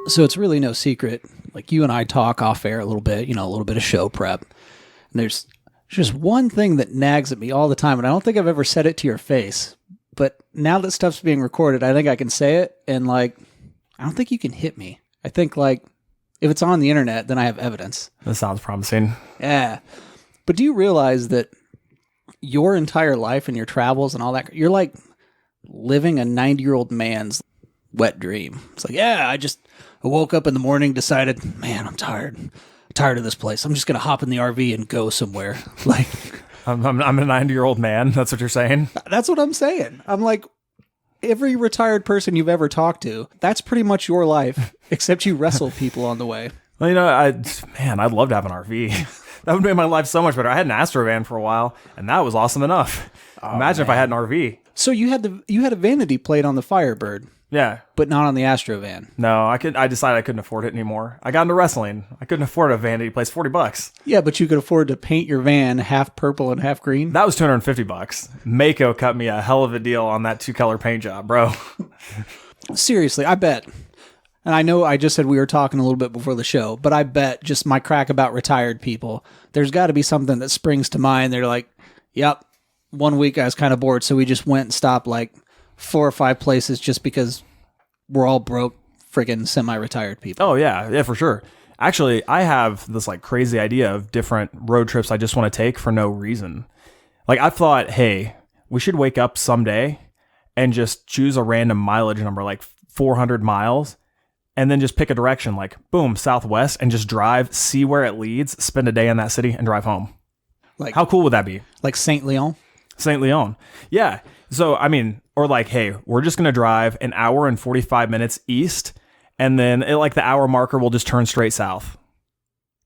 So it's really no secret. Like you and I talk off air a little bit, a little bit of show prep. And there's just one thing that nags at me all the time. And I don't think I've ever said it to your face. But now that stuff's being recorded, I think I can say it. And I don't think you can hit me. I think if it's on the internet, then I have evidence. That sounds promising. Yeah. But do you realize that your entire life and your travels and all that, you're like living a 90-year-old man's wet dream. It's I woke up in the morning, decided, man, I'm tired. I'm tired of this place. I'm just going to hop in the RV and go somewhere. I'm a 90-year-old man. That's what you're saying? That's what I'm saying. I'm like, every retired person you've ever talked to, that's pretty much your life, except you wrestle people on the way. Well, I'd love to have an RV. That would make my life so much better. I had an Astrovan for a while, and that was awesome enough. Imagine if I had an RV. So you had a vanity plate on the Firebird. Yeah. But not on the Astrovan. No, I decided I couldn't afford it anymore. I got into wrestling. I couldn't afford a vanity plate. $40. Yeah, but you could afford to paint your van half purple and half green. That was $250. Mako cut me a hell of a deal on that 2-color paint job, bro. Seriously, I bet. And I know I just said we were talking a little bit before the show, but I bet just my crack about retired people, there's got to be something that springs to mind. They're like, yep, one week I was kind of bored, so we just went and stopped 4 or 5 places just because we're all broke, friggin' semi-retired people. Oh, yeah, for sure. Actually, I have this crazy idea of different road trips I just want to take for no reason. I thought, hey, we should wake up someday and just choose a random mileage number, 400 miles, and then just pick a direction, boom, southwest, and just drive, see where it leads, spend a day in that city, and drive home. How cool would that be? Like St. Leon? St. Leon. Yeah. So, hey, we're just going to drive an hour and 45 minutes east, and then the hour marker will just turn straight south.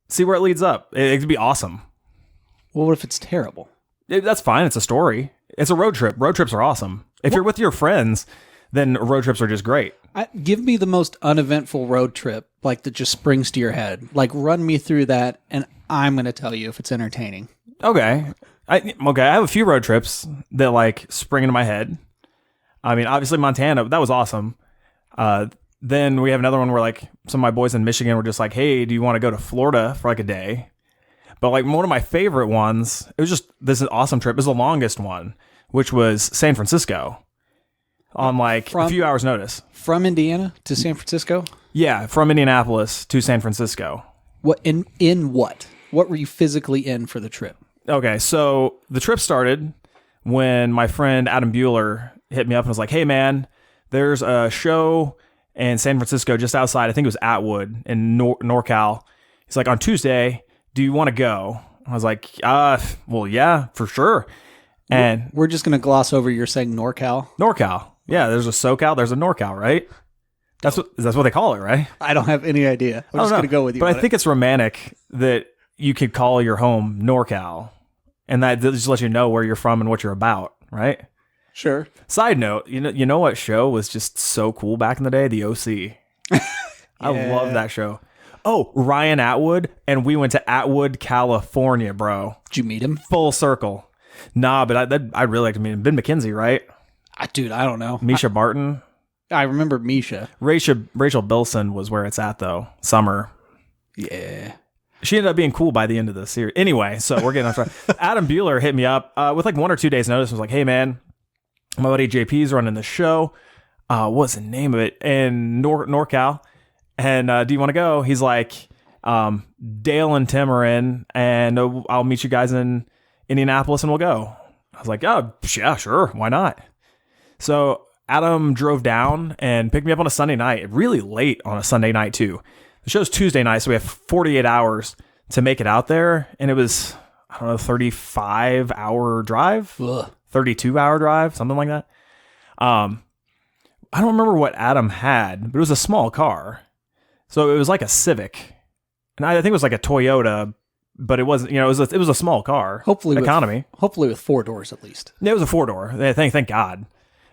See where it leads up. It could be awesome. Well, what if it's terrible? That's fine. It's a story. It's a road trip. Road trips are awesome. If you're with your friends, then road trips are just great. Give me the most uneventful road trip, that just springs to your head. Run me through that, and I'm going to tell you if it's entertaining. Okay. I have a few road trips that spring into my head. Obviously Montana, that was awesome. Then we have another one where some of my boys in Michigan were just hey, do you want to go to Florida for a day? But one of my favorite ones, it was just this awesome trip. It was the longest one, which was San Francisco on a few hours notice. From Indiana to San Francisco? Yeah, from Indianapolis to San Francisco. What in what? What were you physically in for the trip? Okay, so the trip started when my friend Adam Bueller hit me up and was like, hey, man, there's a show in San Francisco just outside. I think it was Atwood in NorCal. He's like, on Tuesday, do you want to go? I was like, well, yeah, for sure. And we're just going to gloss over you're saying NorCal. NorCal. Yeah, there's a SoCal, there's a NorCal, right? That's what they call it, right? I don't have any idea. I'm just going to go with you. But I think it's romantic that you could call your home NorCal. And that just lets you know where you're from and what you're about, right? Sure. Side note, you know what show was just so cool back in the day? The OC. I love that show. Oh, Ryan Atwood, and we went to Atwood, California, bro. Did you meet him? Full circle. Nah, but I'd really like to meet him. Ben McKenzie, right? Dude, I don't know. Misha Barton. I remember Misha. Rachel Bilson was where it's at, though. Summer. Yeah. She ended up being cool by the end of the series. Anyway, so we're getting off track. Adam Bueller hit me up with 1 or 2 days notice. Was like, hey, man, my buddy JP's running the show. What's the name of it? In NorCal. And do you want to go? He's like, Dale and Tim are in, and I'll meet you guys in Indianapolis and we'll go. I was like, oh, yeah, sure. Why not? So Adam drove down and picked me up on a Sunday night, really late on a Sunday night, too. The show's Tuesday night, so we have 48 hours to make it out there. And it was, 35-hour drive, 32-hour drive, something like that. I don't remember what Adam had, but it was a small car. So it was like a Civic. And I think it was like a Toyota, but it wasn't, it was a small car. Hopefully economy. Hopefully with 4 doors at least. Yeah, it was a 4-door. Thank God.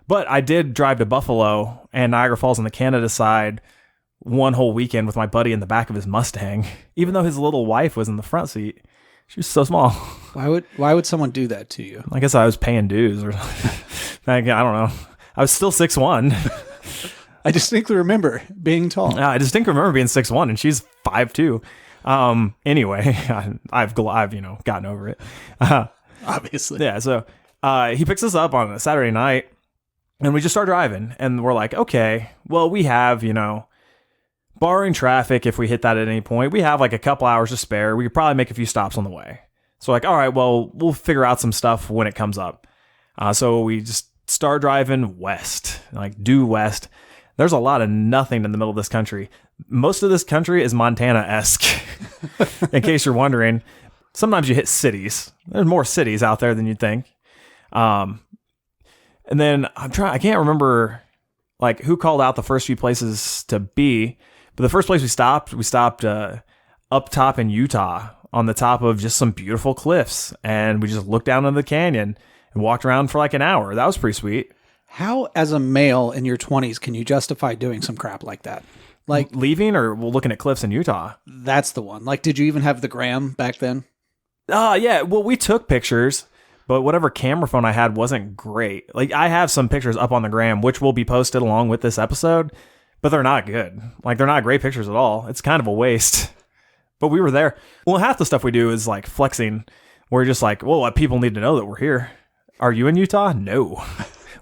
But I did drive to Buffalo and Niagara Falls on the Canada side one whole weekend with my buddy in the back of his Mustang, even though his little wife was in the front seat. She was so small. Why would someone do that to you? I guess I was paying dues or I don't know. I was still 6'1". I distinctly remember being tall. I distinctly remember being 6'1", and she's 5'2". Anyway, I've gotten over it. Obviously. Yeah. So he picks us up on a Saturday night, and we just start driving, and we're like, okay, well, we have, barring traffic, if we hit that at any point, we have like a couple hours to spare. We could probably make a few stops on the way. So like, all right, well, we'll figure out some stuff when it comes up. So we just start driving west, like due west. There's a lot of nothing in the middle of this country. Most of this country is Montana-esque, in case you're wondering. Sometimes you hit cities. There's more cities out there than you'd think. And then I can't remember like who called out the first few places to be, but the first place we stopped up top in Utah on the top of just some beautiful cliffs. And we just looked down into the canyon and walked around for like an hour. That was pretty sweet. How, as a male in your 20s, can you justify doing some crap like that? Like leaving or looking at cliffs in Utah? That's the one. Like, did you even have the gram back then? Yeah. Well, we took pictures, but whatever camera phone I had wasn't great. Like, I have some pictures up on the gram, which will be posted along with this episode, but they're not good. Like, they're not great pictures at all. It's kind of a waste. But we were there. Well, half the stuff we do is like flexing. We're just like, well, people need to know that we're here. Are you in Utah? No.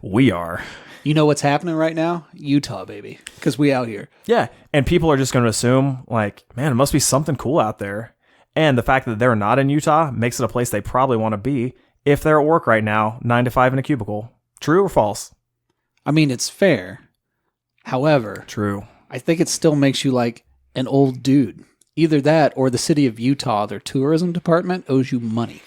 We are. You know what's happening right now? Utah, baby. Because we out here. Yeah. And people are just going to assume, like, man, it must be something cool out there. And the fact that they're not in Utah makes it a place they probably want to be if they're at work right now, 9 to 5 in a cubicle. True or false? I mean, it's fair. However, true. I think it still makes you like an old dude. Either that or the city of Utah, their tourism department owes you money.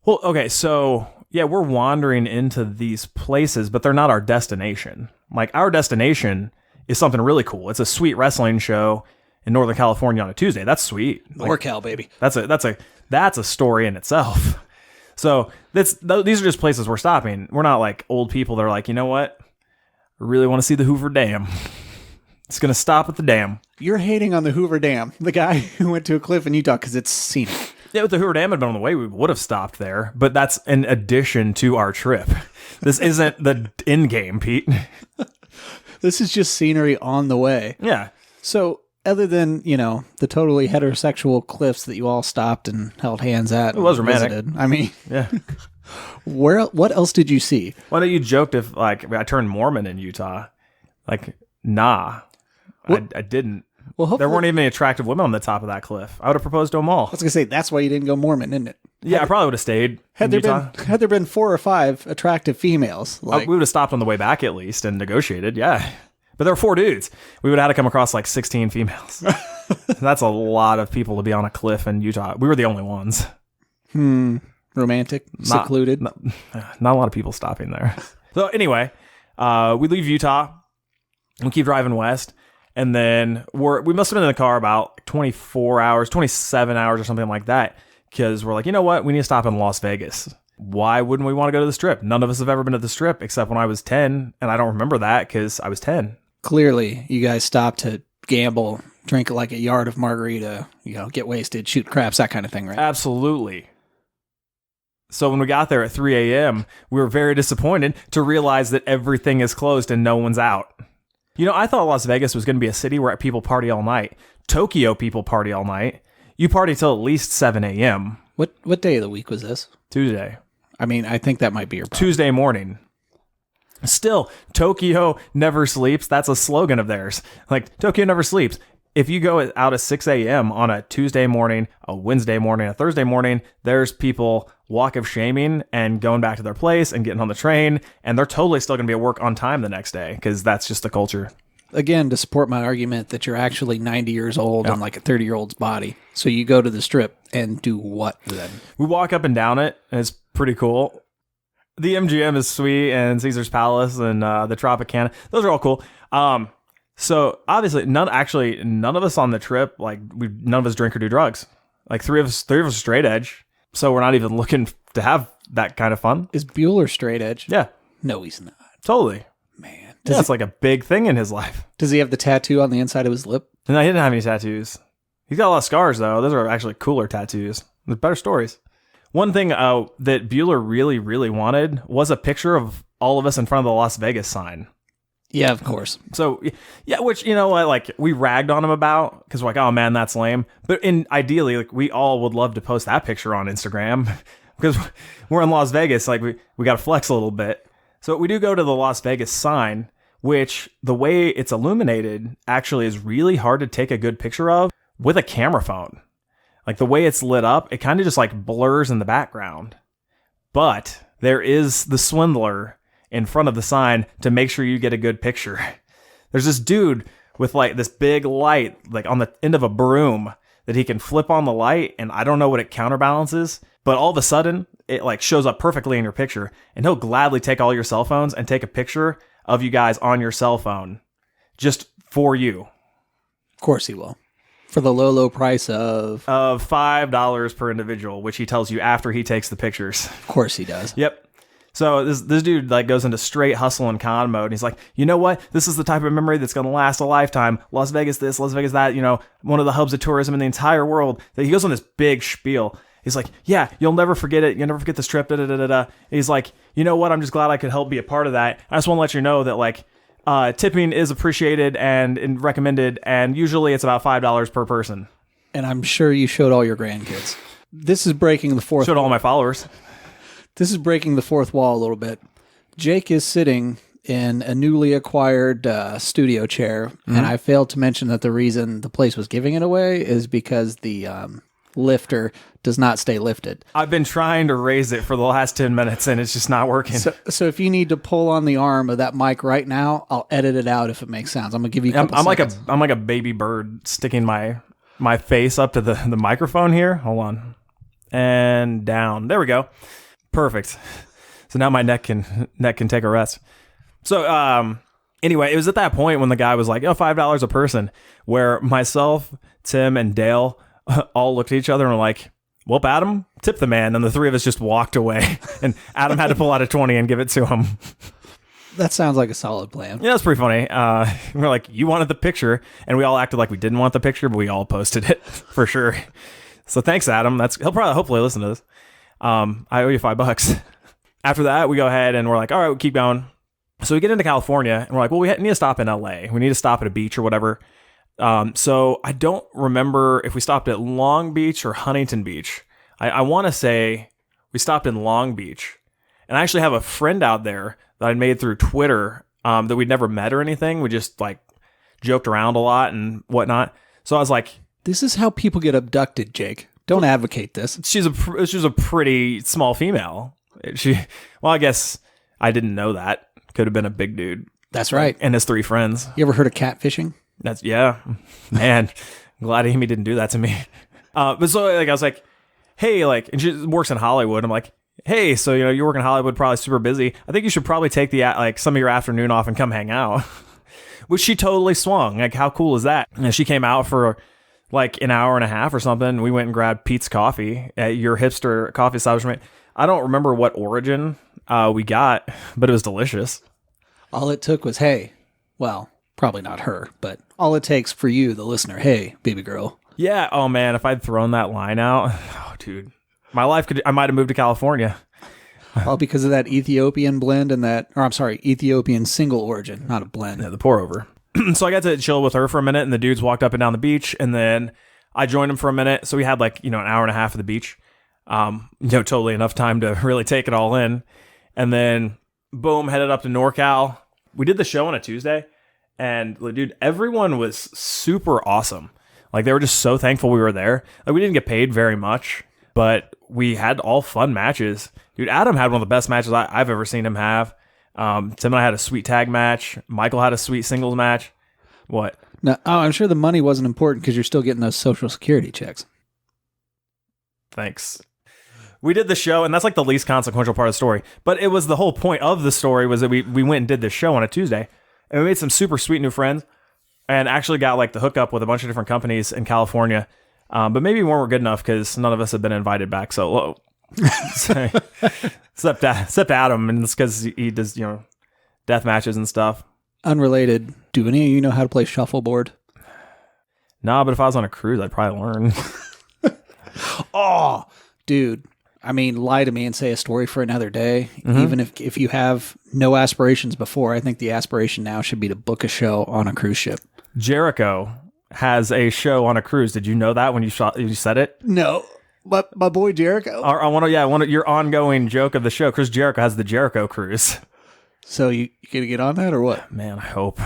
Well, okay, so yeah, we're wandering into these places, but they're not our destination. Like, our destination is something really cool. It's a sweet wrestling show in Northern California on a Tuesday. That's sweet. NorCal, baby. That's a story in itself. So these are just places we're stopping. We're not like old people that are like, you know what? I really want to see the Hoover Dam. It's going to stop at the dam. You're hating on the Hoover Dam, the guy who went to a cliff in Utah because it's scenic. Yeah, if the Hoover Dam had been on the way, we would have stopped there. But that's an addition to our trip. This isn't the end game, Pete. This is just scenery on the way. Yeah. So other than, the totally heterosexual cliffs that you all stopped and held hands at. It was romantic. Visited, I mean, yeah. What else did you see? Why don't you joked if like I turned Mormon in Utah? Like, nah, I didn't. Well, there weren't even any attractive women on the top of that cliff. I would have proposed to them all. I was gonna say that's why you didn't go Mormon, isn't it? Yeah, I probably would have stayed. Had there been 4 or 5 attractive females, we would have stopped on the way back at least and negotiated. Yeah, but there were 4 dudes. We would have had to come across like 16 females. That's a lot of people to be on a cliff in Utah. We were the only ones. Romantic, secluded. Not a lot of people stopping there. So anyway, we leave Utah. We keep driving west. And then we must have been in the car about 24 hours, 27 hours or something like that. Because we're like, you know what? We need to stop in Las Vegas. Why wouldn't we want to go to the Strip? None of us have ever been to the Strip except when I was 10. And I don't remember that because I was 10. Clearly, you guys stopped to gamble, drink like a yard of margarita, get wasted, shoot craps, that kind of thing, right? Absolutely. So when we got there at 3 a.m., we were very disappointed to realize that everything is closed and no one's out. I thought Las Vegas was going to be a city where people party all night. Tokyo people party all night. You party till at least 7 a.m. What day of the week was this? Tuesday. I mean, I think that might be your problem. Tuesday morning. Still, Tokyo never sleeps. That's a slogan of theirs. Like, Tokyo never sleeps. If you go out at 6 a.m. on a Tuesday morning, a Wednesday morning, a Thursday morning, there's people walk of shaming and going back to their place and getting on the train, and they're totally still going to be at work on time the next day because that's just the culture. Again, to support my argument that you're actually 90 years old on like a 30-year-old's body. So you go to the Strip and do what then? We walk up and down it, and it's pretty cool. The MGM is sweet, and Caesar's Palace, and the Tropicana. Those are all cool. So obviously, none of us on the trip, none of us drink or do drugs. Like three of us are straight edge. So we're not even looking to have that kind of fun. Is Bueller straight edge? Yeah. No, he's not. Totally. Man. That's like a big thing in his life. Does he have the tattoo on the inside of his lip? No, he didn't have any tattoos. He's got a lot of scars, though. Those are actually cooler tattoos. They're better stories. One thing that Bueller really, really wanted was a picture of all of us in front of the Las Vegas sign. Yeah, of course. So, yeah, which, you know what, like, we ragged on him about, because we're like, oh, man, that's lame. But ideally, like, we all would love to post that picture on Instagram, because we're in Las Vegas, like, we got to flex a little bit. So we do go to the Las Vegas sign, which the way it's illuminated actually is really hard to take a good picture of with a camera phone. Like, the way it's lit up, it kind of just, like, blurs in the background. But there is the swindler in front of the sign to make sure you get a good picture. There's this dude with like this big light, like on the end of a broom, that he can flip on the light, and I don't know what it counterbalances, but all of a sudden it like shows up perfectly in your picture, and he'll gladly take all your cell phones and take a picture of you guys on your cell phone just for you. Of course he will. For the low price of $5 per individual, which he tells you after he takes the pictures. Of course he does. Yep. So this dude like goes into straight hustle and con mode. And he's like, you know what? This is the type of memory that's going to last a lifetime. Las Vegas this, Las Vegas that, you know, one of the hubs of tourism in the entire world. He goes on this big spiel. He's like, yeah, you'll never forget it. You'll never forget this trip. Da, da, da, da, da. He's like, you know what? I'm just glad I could help be a part of that. I just want to let you know that like tipping is appreciated and recommended. And usually it's about $5 per person. And I'm sure you showed all your grandkids. This is breaking the fourth. Showed all my followers. This is breaking the fourth wall a little bit. Jake is sitting in a newly acquired studio chair, and I failed to mention that the reason the place was giving it away is because the lifter does not stay lifted. I've been trying to raise it for the last 10 minutes, and it's just not working. So if you need to pull on the arm of that mic right now, I'll edit it out if it makes sense. I'm gonna give you. I'm like a baby bird sticking my face up to the microphone here. Hold on, and down. There we go. Perfect. So now my neck can take a rest. So anyway, it was at that point when the guy was like, "Oh, $5 a person," where myself, Tim, and Dale all looked at each other and were like, "Well, Adam, tip the man," and the three of us just walked away. And Adam had to pull out a 20 and give it to him. That sounds like a solid plan. Yeah, that's pretty funny. We're like, "You wanted the picture," and we all acted like we didn't want the picture, but we all posted it for sure. So thanks, Adam. He'll probably hopefully listen to this. I owe you $5. After that, we go ahead and we're like, all right, we'll keep going. So we get into California and we're like, well, we need to stop in LA. We need to stop at a beach or whatever. So I don't remember if we stopped at Long Beach or Huntington Beach. I want to say we stopped in Long Beach. And I actually have a friend out there that I made through Twitter that we'd never met or anything. We just like joked around a lot and whatnot. So I was like, this is how people get abducted, Jake. Don't advocate this. She's a pretty small female. Well, I guess I didn't know that. Could have been a big dude. That's right. And his three friends. You ever heard of catfishing? Yeah. Man, glad Amy didn't do that to me. But so like I was like, hey, like, and she works in Hollywood. I'm like, hey, so you know you work in Hollywood, probably super busy. I think you should probably take some of your afternoon off and come hang out. Which she totally swung. Like, how cool is that? And she came out for like an hour and a half or something. We went and grabbed Pete's coffee at your hipster coffee establishment. I don't remember what origin we got, but it was delicious. All it took was, hey, well, probably not her, but all it takes for you, the listener, hey, baby girl. Yeah. Oh man, if I'd thrown that line out, oh dude, I might have moved to California. All because of that Ethiopian blend and Ethiopian single origin, not a blend. Yeah, the pour over. So I got to chill with her for a minute, and the dudes walked up and down the beach, and then I joined them for a minute. So we had like, an hour and a half of the beach. Totally enough time to really take it all in. And then boom, headed up to NorCal. We did the show on a Tuesday, and dude, everyone was super awesome. Like they were just so thankful we were there. Like we didn't get paid very much, but we had all fun matches. Dude, Adam had one of the best matches I've ever seen him have. Tim and I had a sweet tag match. Michael had a sweet singles match. What? No, I'm sure the money wasn't important because you're still getting those Social Security checks. Thanks. We did the show, and that's like the least consequential part of the story. But it was the whole point of the story was that we went and did this show on a Tuesday, and we made some super sweet new friends, and actually got like the hookup with a bunch of different companies in California. But maybe we weren't good enough because none of us have been invited back solo. except Adam, and it's because he does death matches and stuff. Unrelated. Do any of you know how to play shuffleboard? Nah, but if I was on a cruise, I'd probably learn. Oh, dude, I mean, lie to me and say a story for another day. Even if you have no aspirations before, I think the aspiration now should be to book a show on a cruise ship. Jericho has a show on a cruise. Did you know that when you said it? No, but my boy Jericho. I want to your ongoing joke of the show. Chris Jericho has the Jericho Cruise. So you gonna get on that or what? Man, I hope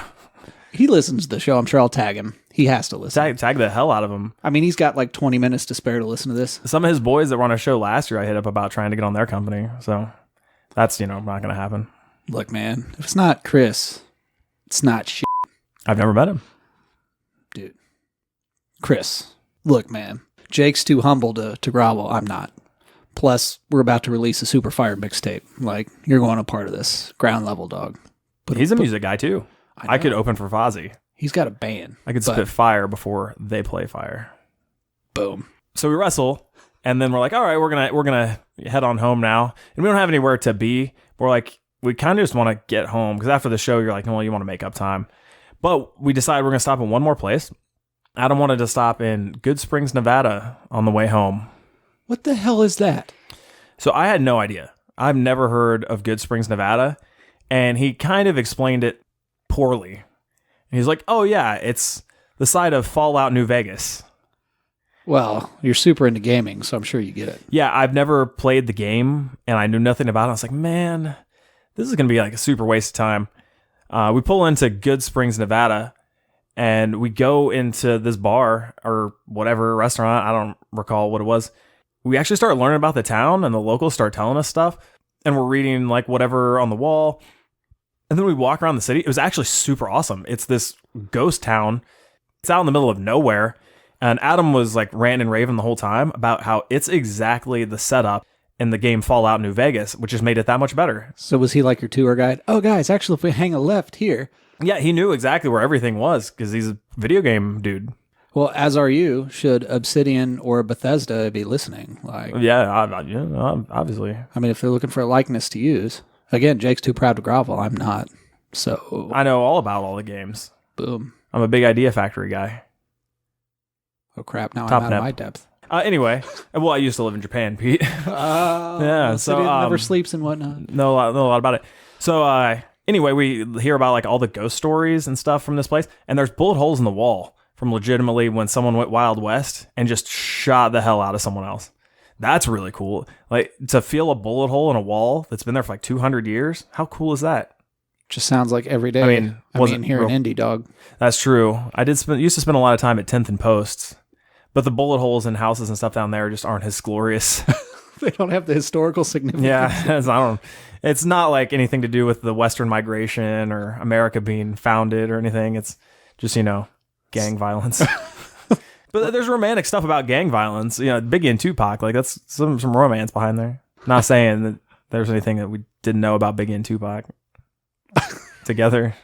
he listens to the show. I'm sure I'll tag him. He has to listen. Tag the hell out of him. I mean, he's got like 20 minutes to spare to listen to this. Some of his boys that were on a show last year, I hit up about trying to get on their company. So that's, not going to happen. Look, man, if it's not Chris, it's not shit. I've never met him. Dude. Chris, look, man, Jake's too humble to grovel. I'm not. Plus, we're about to release a Super Fire mixtape. Like, you're going a part of this. Ground level, dog. He's a music guy, too. I could open for Fozzy. He's got a band. I could spit fire before they play fire. Boom. So we wrestle, and then we're like, all right, we're gonna head on home now, and we don't have anywhere to be. We're like, we kind of just want to get home because after the show, you're like, well, you want to make up time, but we decided we're gonna stop in one more place. Adam wanted to stop in Good Springs, Nevada, on the way home. What the hell is that? So I had no idea. I've never heard of Good Springs, Nevada, and he kind of explained it poorly. He's like, oh, yeah, it's the site of Fallout New Vegas. Well, you're super into gaming, so I'm sure you get it. Yeah, I've never played the game, and I knew nothing about it. I was like, man, this is going to be like a super waste of time. We pull into Good Springs, Nevada, and we go into this bar or whatever restaurant. I don't recall what it was. We actually start learning about the town, and the locals start telling us stuff, and we're reading like whatever on the wall. And then we walk around the city. It was actually super awesome. It's this ghost town. It's out in the middle of nowhere. And Adam was like ranting and raving the whole time about how it's exactly the setup in the game Fallout New Vegas, which has made it that much better. So was he like your tour guide? Oh, guys, actually, if we hang a left here. Yeah, he knew exactly where everything was because he's a video game dude. Well, as are you. Should Obsidian or Bethesda be listening? Yeah, obviously. I mean, if they're looking for a likeness to use. Again, Jake's too proud to grovel. I'm not. So I know all about all the games. Boom. I'm a big Idea Factory guy. Oh, crap. Now Top I'm out of my depth. Anyway, well, I used to live in Japan, Pete. Yeah, so never sleeps and whatnot. Know a lot about it. So anyway, we hear about like all the ghost stories and stuff from this place, and there's bullet holes in the wall from legitimately when someone went Wild West and just shot the hell out of someone else. That's really cool. Like to feel a bullet hole in a wall that's been there for like 200 years. How cool is that? Just sounds like every day. I mean here in Indy, dog. That's true. I used to spend a lot of time at 10th and Posts, but the bullet holes in houses and stuff down there just aren't as glorious. They don't have the historical significance. Yeah, it's not like anything to do with the Western migration or America being founded or anything. It's just, gang violence. But there's romantic stuff about gang violence. Biggie and Tupac, like that's some romance behind there. Not saying that there's anything that we didn't know about Biggie and Tupac together.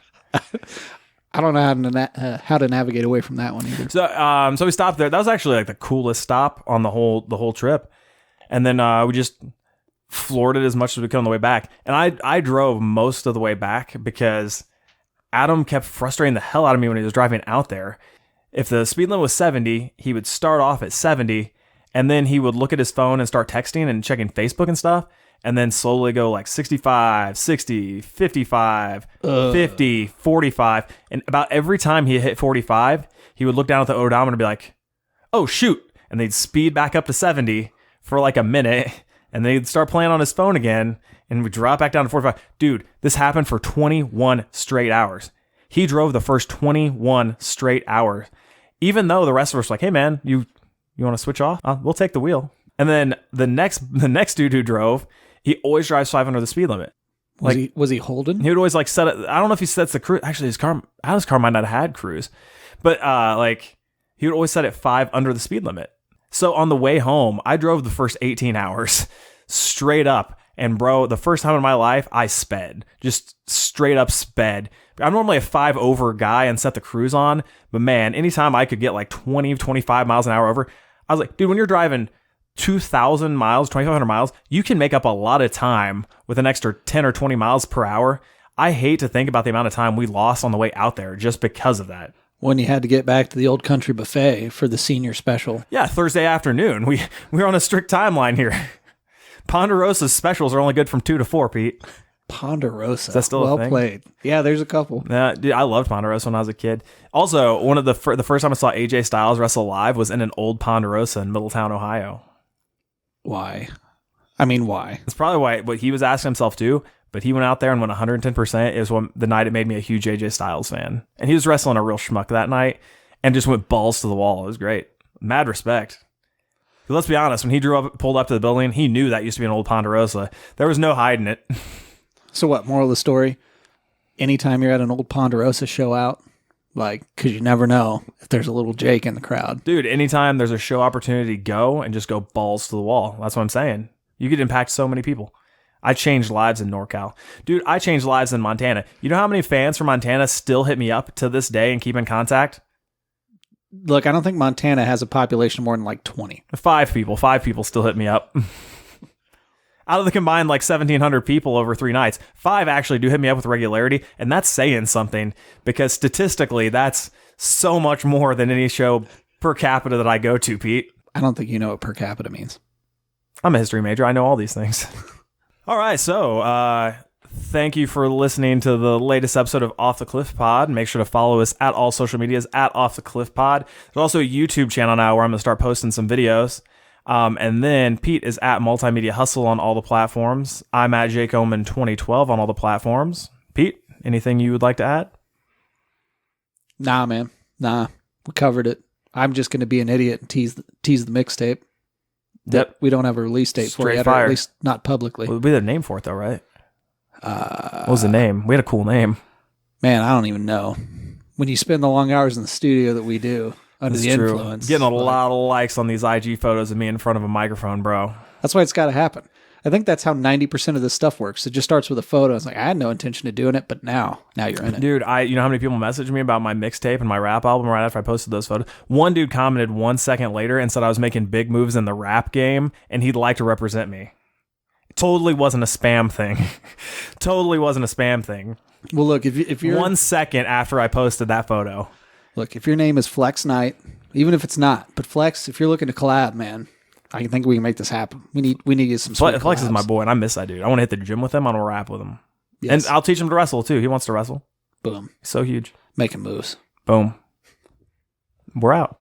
I don't know how to navigate away from that one either. So we stopped there. That was actually like the coolest stop on the whole trip. And then we just floored it as much as we could on the way back. And I drove most of the way back because Adam kept frustrating the hell out of me when he was driving out there. If the speed limit was 70, he would start off at 70, and then he would look at his phone and start texting and checking Facebook and stuff, and then slowly go like 65, 60, 55, 50, 45. And about every time he hit 45, he would look down at the odometer and be like, oh, shoot. And they'd speed back up to 70 for like a minute, and they'd start playing on his phone again, and we'd drop back down to 45. Dude, this happened for 21 straight hours. He drove the first 21 straight hours. Even though the rest of us were like, hey, man, you want to switch off? We'll take the wheel. And then the next dude who drove, he always drives 5 under the speed limit. Was he holding? He would always like set it. I don't know if he sets the cruise. Actually, Adam's car might not have had cruise. But he would always set it 5 under the speed limit. So on the way home, I drove the first 18 hours straight up. And bro, the first time in my life, I sped. Just straight up sped. I'm normally a 5 over guy and set the cruise on. But man, anytime I could get like 20, 25 miles an hour over, I was like, dude, when you're driving 2,000 miles, 2,500 miles, you can make up a lot of time with an extra 10 or 20 miles per hour. I hate to think about the amount of time we lost on the way out there just because of that. When you had to get back to the Old Country Buffet for the senior special. Yeah, Thursday afternoon. We were on a strict timeline here. Ponderosa specials are only good from 2 to 4, Pete. Ponderosa. That's still a well thing? played. Yeah, there's a couple. Dude, I loved Ponderosa when I was a kid. Also, one of the first time I saw AJ Styles wrestle live was in an old Ponderosa in Middletown, Ohio. Why? I mean, why? It's probably why what he was asking himself too, but he went out there and went 110%. It was the night it made me a huge AJ Styles fan. And he was wrestling a real schmuck that night and just went balls to the wall. It was great. Mad respect. Let's be honest, when he pulled up to the building, he knew that used to be an old Ponderosa. There was no hiding it. So what, moral of the story? Anytime you're at an old Ponderosa show out, like, because you never know if there's a little Jake in the crowd. Dude, anytime there's a show opportunity, go and just go balls to the wall. That's what I'm saying. You could impact so many people. I changed lives in NorCal. Dude, I changed lives in Montana. You know how many fans from Montana still hit me up to this day and keep in contact? Look, I don't think Montana has a population more than like 20. 5 people. 5 people still hit me up. Out of the combined like 1,700 people over 3 nights, 5 actually do hit me up with regularity, and that's saying something because statistically, that's so much more than any show per capita that I go to, Pete. I don't think you know what per capita means. I'm a history major. I know all these things. All right, so thank you for listening to the latest episode of Off the Cliff Pod. Make sure to follow us at all social medias at Off the Cliff Pod. There's also a YouTube channel now where I'm going to start posting some videos. And then Pete is at Multimedia Hustle on all the platforms. I'm at Jake Oman 2012 on all the platforms. Pete, anything you would like to add? Nah, man. Nah, we covered it. I'm just going to be an idiot and tease the mixtape. Yep. We don't have a release date for it yet, or at least not publicly. Well, we had a name for it, though, right? What was the name? We had a cool name. Man, I don't even know. When you spend the long hours in the studio that we do under That's the true. influence. Getting a lot of likes on these IG photos of me in front of a microphone, bro. That's why it's got to happen. I think that's how 90% of this stuff works. It just starts with a photo. It's like, I had no intention of doing it, but now you're in it. Dude, you know how many people messaged me about my mixtape and my rap album right after I posted those photos? One dude commented 1 second later and said I was making big moves in the rap game and he'd like to represent me. Totally wasn't a spam thing. Totally wasn't a spam thing. Well, look, if you're 1 second after I posted that photo. Look, if your name is Flex Knight, even if it's not, but Flex, if you're looking to collab, man, I think we can make this happen. We need to get some sweet Flex collabs. is my boy, and I miss that dude. I want to hit the gym with him. I want to rap with him. Yes. And I'll teach him to wrestle, too. He wants to wrestle. Boom. He's so huge. Making moves. Boom. We're out.